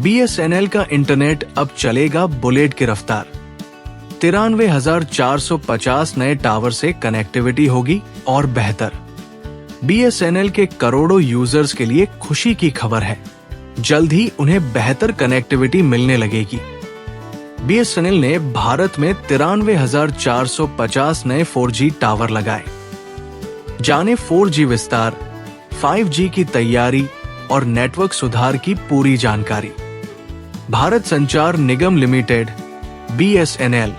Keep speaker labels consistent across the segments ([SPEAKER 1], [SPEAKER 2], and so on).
[SPEAKER 1] BSNL का internet अब चलेगा बुलेट की रफ्तार। 93,450 नए टावर से कनेक्टिविटी होगी और बेहतर। BSNL के करोड़ों यूजर्स के लिए खुशी की खबर है, जल्द ही उन्हें बेहतर कनेक्टिविटी मिलने लगेगी। BSNL ने भारत में 93,450 नए 4G टावर लगाए। जाने 4G विस्तार, 5G की तैयारी और नेटवर्क सुधार की पूरी जानकारी। भारत संचार निगम लिमिटेड BSNL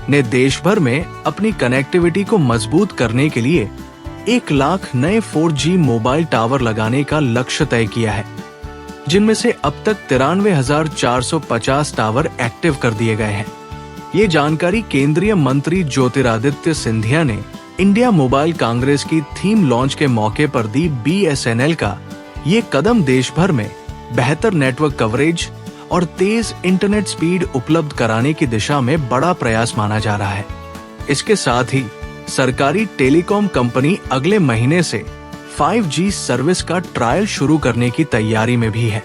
[SPEAKER 1] ने देश भर में अपनी कनेक्टिविटी को मजबूत करने के लिए 1 लाख नए 4G मोबाइल टावर लगाने का लक्ष्य तय किया है, जिनमें से अब तक 93,450 टावर एक्टिव कर दिए गए हैं। ये जानकारी केंद्रीय मंत्री ज्योतिरादित्य सिंधिया ने इंडिया मोबाइल कांग्रेस की थीम लॉन्च के मौके पर दी। BSNL का ये कदम देश भर में बेहतर नेटवर्क कवरेज और तेज इंटरनेट स्पीड उपलब्ध कराने की दिशा में बड़ा प्रयास माना जा रहा है। इसके साथ ही सरकारी टेलीकॉम कंपनी अगले महीने से 5G सर्विस का ट्रायल शुरू करने की तैयारी में भी है।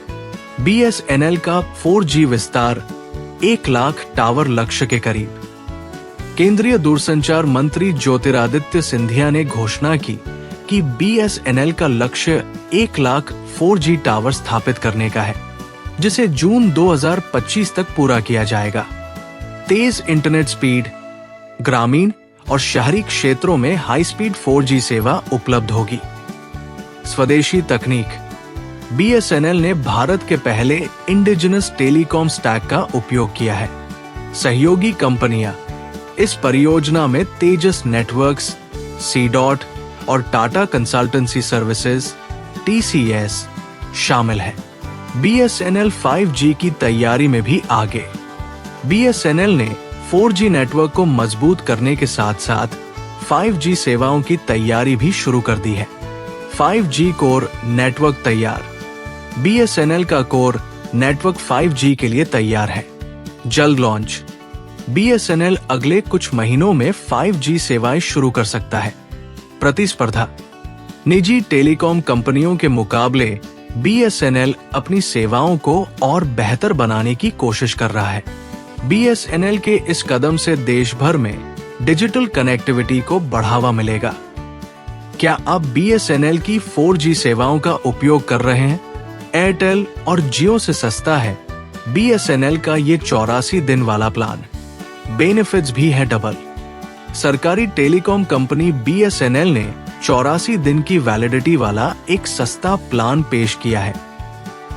[SPEAKER 1] BSNL का 4G विस्तार 1 लाख टावर लक्ष्य के करीब। केंद्रीय दूरसंचार मंत्री ज्योतिरादित्य सिंधिया ने घोषणा की कि BSNL का लक्ष्य 1 लाख 4G टावर स्थापित करने का है, जिसे जून 2025 तक पूरा किया जाएगा। तेज इंटरनेट स्पीड, ग्रामीण और शहरी क्षेत्रों में हाई स्पीड 4G सेवा उपलब्ध होगी। स्वदेशी तकनीक। BSNL ने भारत के पहले इंडिजिनस टेलीकॉम स्टैक का उपयोग किया है। सहयोगी कंपनियां इस परियोजना में तेजस नेटवर्क्स, C-DOT और टाटा कंसल्टेंसी सर्विसेज TCS शामिल है। BSNL 5G की तैयारी में भी आगे। BSNL ने 4G नेटवर्क को मजबूत करने के साथ साथ 5G सेवाओं की तैयारी भी शुरू कर दी है। 5G कोर नेटवर्क तैयार। BSNL का कोर नेटवर्क 5G के लिए तैयार है। जल्द लॉन्च। BSNL अगले कुछ महीनों में 5G सेवाएं शुरू कर सकता है। प्रतिस्पर्धा। निजी टेलीकॉम कंपनियों के मुकाबले BSNL अपनी सेवाओं को और बेहतर बनाने की कोशिश कर रहा है। BSNL के इस कदम से देश भर में डिजिटल कनेक्टिविटी को बढ़ावा मिलेगा। क्या आप BSNL की 4G सेवाओं का उपयोग कर रहे हैं? एयरटेल और जियो से सस्ता है BSNL का ये 84 दिन वाला प्लान। बेनिफिट्स भी है डबल। सरकारी टेलीकॉम कंपनी BSNL ने 84 दिन की वैलिडिटी वाला एक सस्ता प्लान पेश किया है,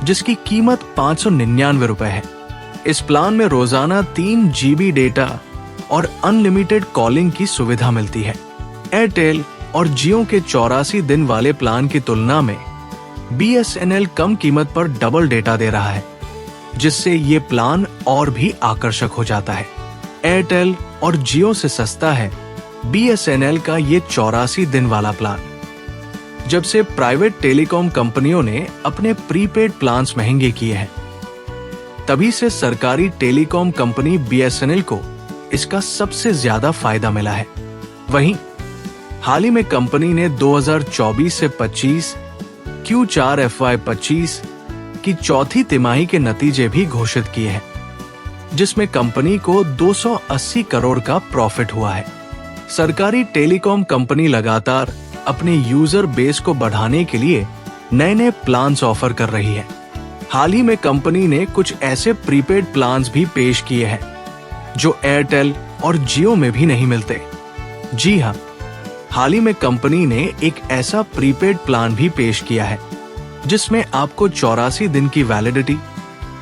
[SPEAKER 1] जिसकी कीमत 599 रुपए है। इस प्लान में रोजाना 3 GB डेटा और अनलिमिटेड कॉलिंग की सुविधा मिलती है। एयरटेल और जियो के 84 दिन वाले प्लान की तुलना में BSNL कम कीमत पर डबल डेटा दे रहा है, जिससे ये प्लान और भी आकर्षक हो जाता है। एयरटेल और जियो से सस्ता है BSNL का ये 84 दिन वाला प्लान। जब से प्राइवेट टेलीकॉम कंपनियों ने अपने प्रीपेड प्लान्स महंगे किए हैं, तभी से सरकारी टेलीकॉम कंपनी BSNL को इसका सबसे ज्यादा फायदा मिला है। वहीं हाल ही में कंपनी ने 2024 से 25 Q4 FY25 की चौथी तिमाही के नतीजे भी घोषित किए हैं, जिसमें कंपनी को 280 करोड़ का प्रॉफिट हुआ है। सरकारी टेलीकॉम कंपनी लगातार अपने यूजर बेस को बढ़ाने के लिए नए प्लान्स ऑफर कर रही है। हाल ही में कंपनी ने कुछ ऐसे प्रीपेड प्लान्स भी पेश किए हैं जो एयरटेल और जियो में भी नहीं मिलते। जी हाँ, हाल ही में कंपनी ने एक ऐसा प्रीपेड प्लान भी पेश किया है जिसमें आपको 84 दिन की वैलिडिटी,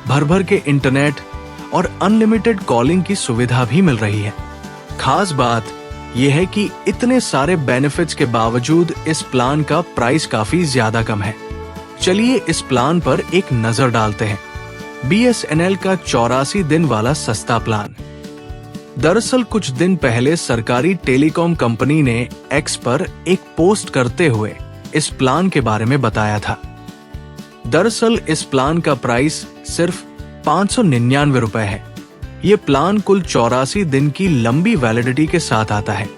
[SPEAKER 1] भर के इंटरनेट और अनलिमिटेड कॉलिंग की सुविधा भी मिल रही है। खास बात यह है कि इतने सारे बेनिफिट्स के बावजूद इस प्लान का प्राइस काफी ज्यादा कम है। चलिए इस प्लान पर एक नजर डालते हैं। BSNL का 84 दिन वाला सस्ता प्लान। दरअसल कुछ दिन पहले सरकारी टेलीकॉम कंपनी ने X पर एक पोस्ट करते हुए इस प्लान के बारे में बताया था। दरअसल इस प्लान का प्राइस सिर्फ 599 रुपए है। ये प्लान कुल 84 दिन की लंबी वैलिडिटी के साथ आता है।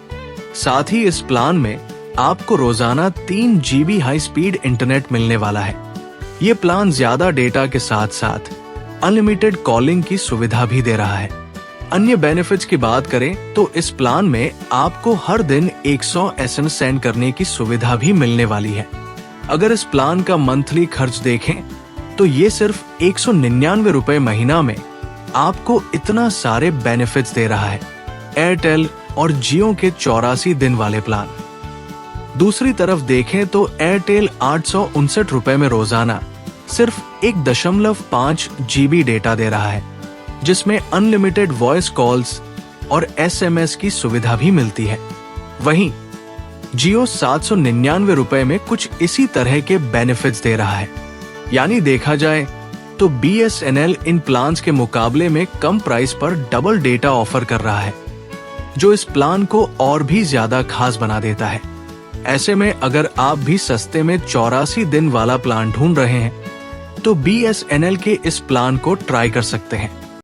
[SPEAKER 1] साथ ही इस प्लान में आपको रोजाना 3 GB हाई स्पीड इंटरनेट मिलने वाला है। ये प्लान ज्यादा डेटा के साथ साथ अनलिमिटेड कॉलिंग की सुविधा भी दे रहा है। अन्य बेनिफिट्स की बात करें तो इस प्लान में आपको हर दिन 100 SMS सेंड करने की सुविधा भी मिलने वाली है। अगर इस प्लान का मंथली खर्च देखें तो ये सिर्फ 199 रुपए महीना में आपको इतना सारे बेनिफिट्स दे रहा है। एयरटेल और जियो के 84 दिन वाले प्लान। दूसरी तरफ देखें तो एयरटेल 859 रुपए में रोजाना सिर्फ 1.5 GB डेटा दे रहा है, जिसमें अनलिमिटेड वॉइस कॉल्स और SMS की सुविधा भी मिलती है। वहीं जियो 799 रुपए में कुछ इसी तरह के बेनिफिट्स दे रहा है। यानी देखा जाए तो BSNL इन प्लान्स के मुकाबले में कम प्राइस पर डबल डेटा ऑफर कर रहा है, जो इस प्लान को और भी ज्यादा खास बना देता है। ऐसे में अगर आप भी सस्ते में 84 दिन वाला प्लान ढूंढ रहे हैं तो BSNL के इस प्लान को ट्राई कर सकते हैं।